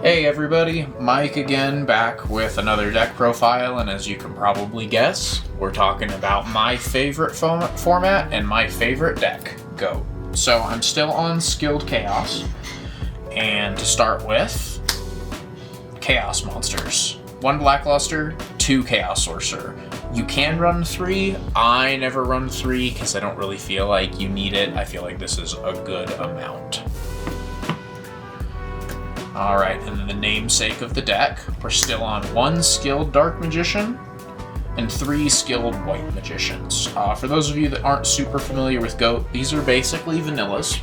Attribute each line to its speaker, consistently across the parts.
Speaker 1: Hey everybody, Mike again, back with another deck profile, and as you can probably guess, we're talking about my favorite format and my favorite deck, Go. So I'm still on Skilled Chaos, and to start with, Chaos Monsters. 1 Blackluster, 2 Chaos Sorcerer. You can run 3, I never run 3 because I don't really feel like you need it. I feel like this is a good amount. Alright, and then the namesake of the deck, we're still on 1 Skilled Dark Magician and 3 Skilled White Magicians. For those of you that aren't super familiar with GOAT, these are basically vanillas.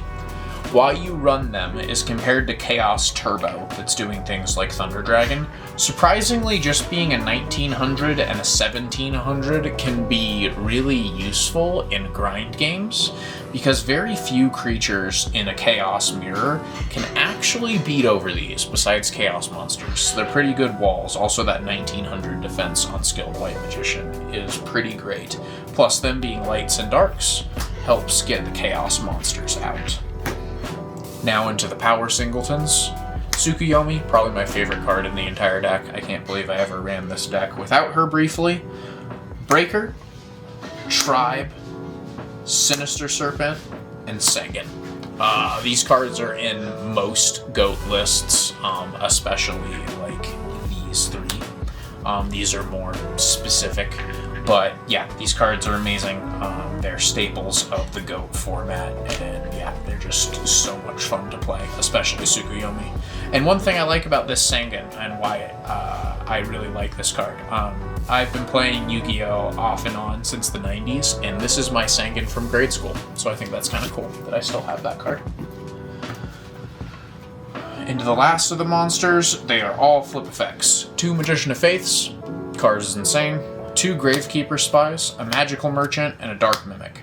Speaker 1: Why you run them is compared to Chaos Turbo, that's doing things like Thunder Dragon. Surprisingly, just being a 1900 and a 1700 can be really useful in grind games, because very few creatures in a Chaos Mirror can actually beat over these, besides Chaos Monsters. They're pretty good walls. Also, that 1900 defense on Skilled White Magician is pretty great. Plus, them being lights and darks helps get the Chaos Monsters out. Now into the power singletons. Tsukuyomi, probably my favorite card in the entire deck. I can't believe I ever ran this deck without her briefly. Breaker, Tribe, Sinister Serpent, and Sengen. These cards are in most GOAT lists, especially like these 3. These are more specific, but yeah, these cards are amazing. They're staples of the GOAT format, and yeah, they're just so much fun to play, especially Tsukuyomi. And one thing I like about this Sengen, and why I really like this card, I've been playing Yu-Gi-Oh! Off and on since the 90s, and this is my Sengen from grade school, so I think that's kind of cool that I still have that card. Into the last of the monsters, they are all flip effects. 2 Magician of Faiths, card is insane. 2 Gravekeeper Spies, a Magical Merchant, and a Dark Mimic.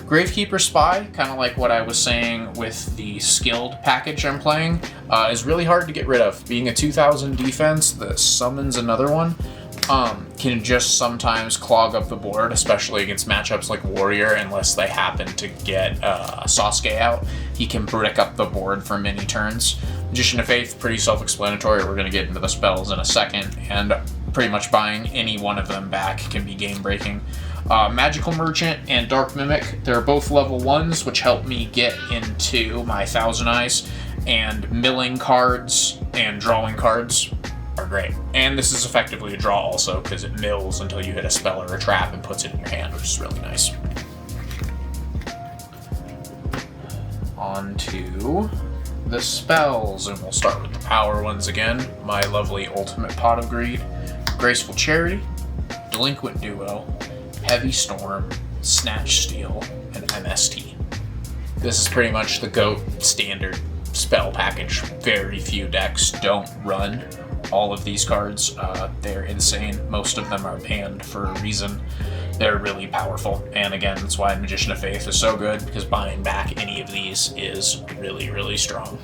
Speaker 1: Gravekeeper Spy, kind of like what I was saying with the skilled package I'm playing, is really hard to get rid of. Being a 2000 defense that summons another one can just sometimes clog up the board, especially against matchups like Warrior, unless they happen to get Sasuke out. He can brick up the board for many turns. Magician of Faith, pretty self-explanatory. We're going to get into the spells in a second, and pretty much buying any one of them back can be game-breaking. Magical Merchant and Dark Mimic, they're both level 1s, which help me get into my Thousand Eyes, and milling cards and drawing cards are great. And this is effectively a draw also, because it mills until you hit a spell or a trap and puts it in your hand, which is really nice. On to the spells, and we'll start with the power ones again. My lovely Ultimate Pot of Greed, Graceful Charity, Delinquent Duo, Heavy Storm, Snatch Steal, and MST. This is pretty much the GOAT standard spell package. Very few decks don't run all of these cards. They're insane. Most of them are banned for a reason. They're really powerful, and again, that's why Magician of Faith is so good, because buying back any of these is really, really strong.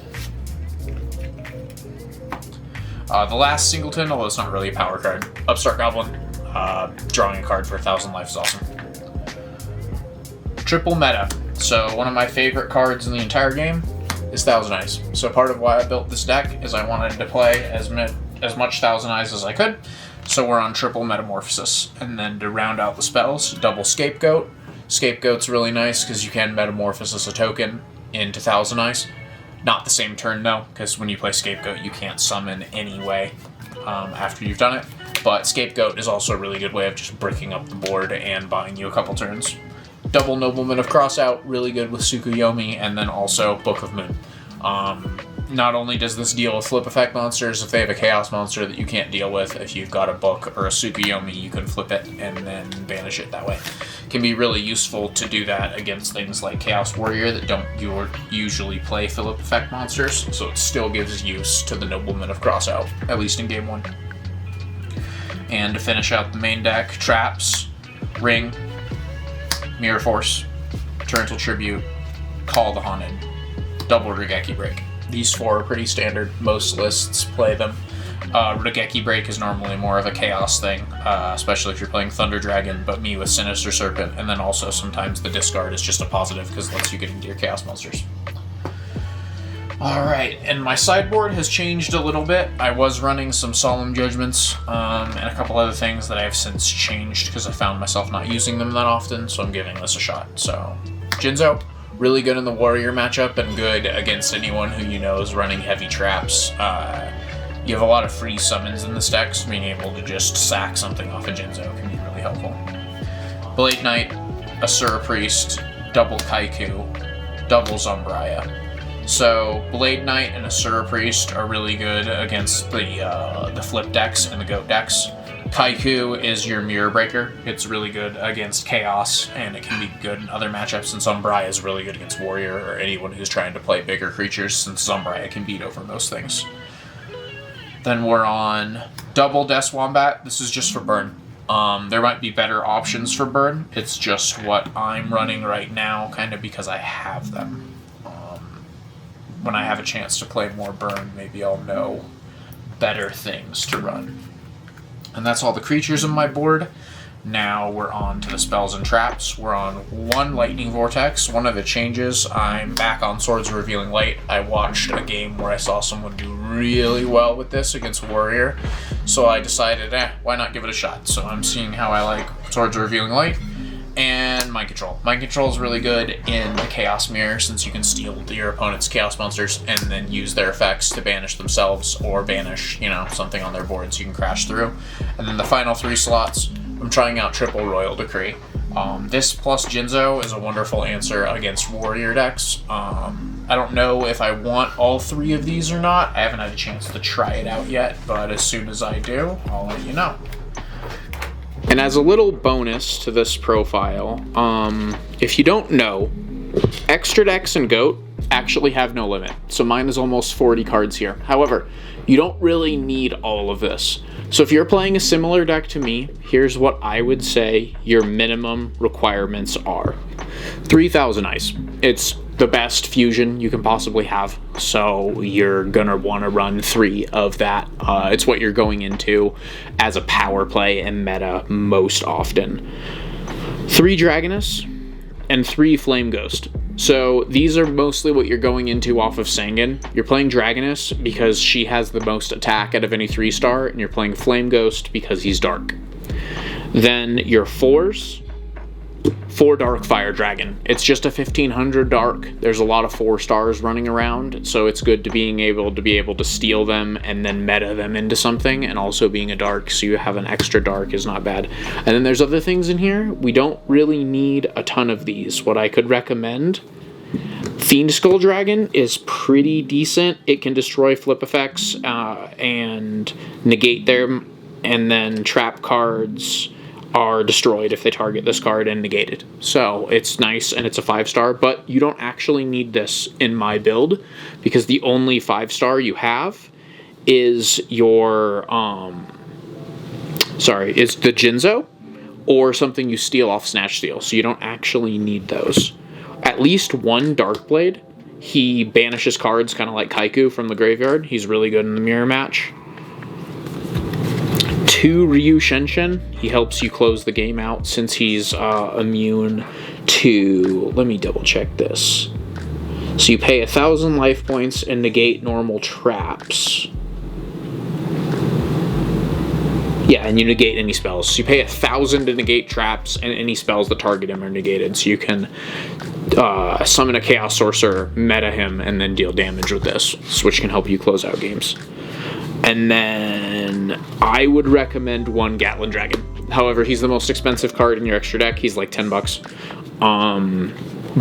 Speaker 1: The last singleton, although it's not really a power card, Upstart Goblin. Drawing a card for 1,000 life is awesome. Triple meta. So one of my favorite cards in the entire game is Thousand Eyes. So part of why I built this deck is I wanted to play as much Thousand Eyes as I could. So we're on triple metamorphosis. And then to round out the spells, double Scapegoat. Scapegoat's really nice because you can metamorphosis a token into Thousand Eyes. Not the same turn though, because when you play Scapegoat you can't summon anyway after you've done it. But Scapegoat is also a really good way of just bricking up the board and buying you a couple turns. Double Nobleman of Crossout, really good with Tsukuyomi, and then also Book of Moon. Not only does this deal with flip effect monsters, if they have a Chaos monster that you can't deal with, if you've got a Book or a Tsukuyomi, you can flip it and then banish it that way. It can be really useful to do that against things like Chaos Warrior that don't usually play flip effect monsters, so it still gives use to the Nobleman of Crossout, at least in Game 1. And to finish out the main deck, Traps, Ring, Mirror Force, Torrential Tribute, Call the Haunted, Double Regeki Break. These 4 are pretty standard. Most lists play them. Regeki Break is normally more of a chaos thing, especially if you're playing Thunder Dragon, but me with Sinister Serpent, and then also sometimes the discard is just a positive because it lets you get into your chaos monsters. Alright, and my sideboard has changed a little bit. I was running some Solemn Judgments and a couple other things that I have since changed because I found myself not using them that often, so I'm giving this a shot. So, Jinzo, really good in the Warrior matchup and good against anyone who you know is running heavy traps. You have a lot of free summons in this deck, so being able to just sack something off of Jinzo can be really helpful. Blade Knight, Asura Priest, double Kaiku, double Zombraya. So, Blade Knight and Asura Priest are really good against the flip decks and the goat decks. Kaiku is your Mirror Breaker. It's really good against Chaos, and it can be good in other matchups, and Zombraya is really good against Warrior or anyone who's trying to play bigger creatures, since Zombraya can beat over most things. Then we're on double Death Wombat. This is just for burn. There might be better options for burn. It's just what I'm running right now, kind of because I have them. When I have a chance to play more burn, maybe I'll know better things to run. And that's all the creatures on my board. Now we're on to the spells and traps. We're on one Lightning Vortex. One of the changes, I'm back on Swords of Revealing Light. I watched a game where I saw someone do really well with this against Warrior, so I decided, why not give it a shot? So I'm seeing how I like Swords of Revealing Light. And Mind Control. Mind Control is really good in the Chaos Mirror, since you can steal your opponent's Chaos monsters and then use their effects to banish themselves or banish, something on their board so you can crash through. And then the final 3 slots, I'm trying out Triple Royal Decree. This plus Jinzo is a wonderful answer against Warrior decks. I don't know if I want all 3 of these or not. I haven't had a chance to try it out yet, but as soon as I do, I'll let you know. And as a little bonus to this profile, if you don't know, extra decks and GOAT actually have no limit. So mine is almost 40 cards here. However, you don't really need all of this. So if you're playing a similar deck to me, here's what I would say your minimum requirements are. 3,000 ice. It's the best fusion you can possibly have, so you're gonna want to run 3 of that. It's what you're going into as a power play and meta most often. 3 Dragoness and 3 Flame Ghost. So these are mostly what you're going into off of Sangan. You're playing Dragoness because she has the most attack out of any 3-star, and you're playing Flame Ghost because he's dark. Then your 4s. 4 Dark Fire Dragon. It's just a 1500 dark. There's a lot of 4 stars running around, so it's good to be able to steal them and then meta them into something, and also being a dark, so you have an extra dark is not bad. And then there's other things in here. We don't really need a ton of these. What I could recommend, Fiend Skull Dragon is pretty decent. It can destroy flip effects and negate them, and then trap cards are destroyed if they target this card and negated. So it's nice, and it's a 5-star, but you don't actually need this in my build, because the only 5-star you have is your is the Jinzo or something you steal off Snatch Steal, so you don't actually need those. At least 1 Darkblade. He banishes cards kind of like Kaiku from the graveyard. He's really good in the mirror match. 2 Ryu Shenshin. He helps you close the game out since he's immune to... Let me double check this. So you pay 1,000 life points and negate normal traps. Yeah, and you negate any spells. So you pay 1,000 to negate traps, and any spells that target him are negated. So you can summon a Chaos Sorcerer, meta him, and then deal damage with this, which can help you close out games. And then I would recommend 1 Gatlin Dragon. However, he's the most expensive card in your extra deck. He's like $10.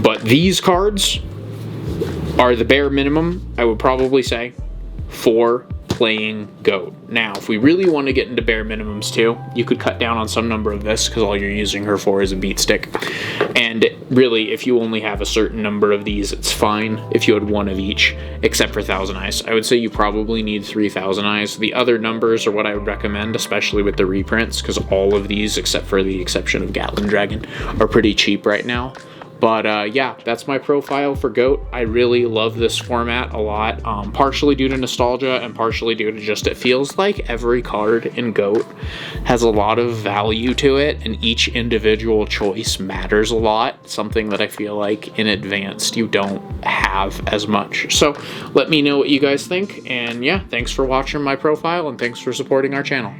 Speaker 1: But these cards are the bare minimum, I would probably say, for playing GOAT. Now, if we really want to get into bare minimums too, you could cut down on some number of this, because all you're using her for is a beat stick. And really, if you only have a certain number of these, it's fine if you had 1 of each, except for 1,000 eyes. I would say you probably need 3,000 eyes. The other numbers are what I would recommend, especially with the reprints, because all of these, except for the exception of Gatlin Dragon, are pretty cheap right now. But yeah, that's my profile for GOAT. I really love this format a lot, partially due to nostalgia and partially due to just it feels like every card in GOAT has a lot of value to it, and each individual choice matters a lot, something that I feel like in Advanced you don't have as much. So let me know what you guys think, and yeah, thanks for watching my profile and thanks for supporting our channel.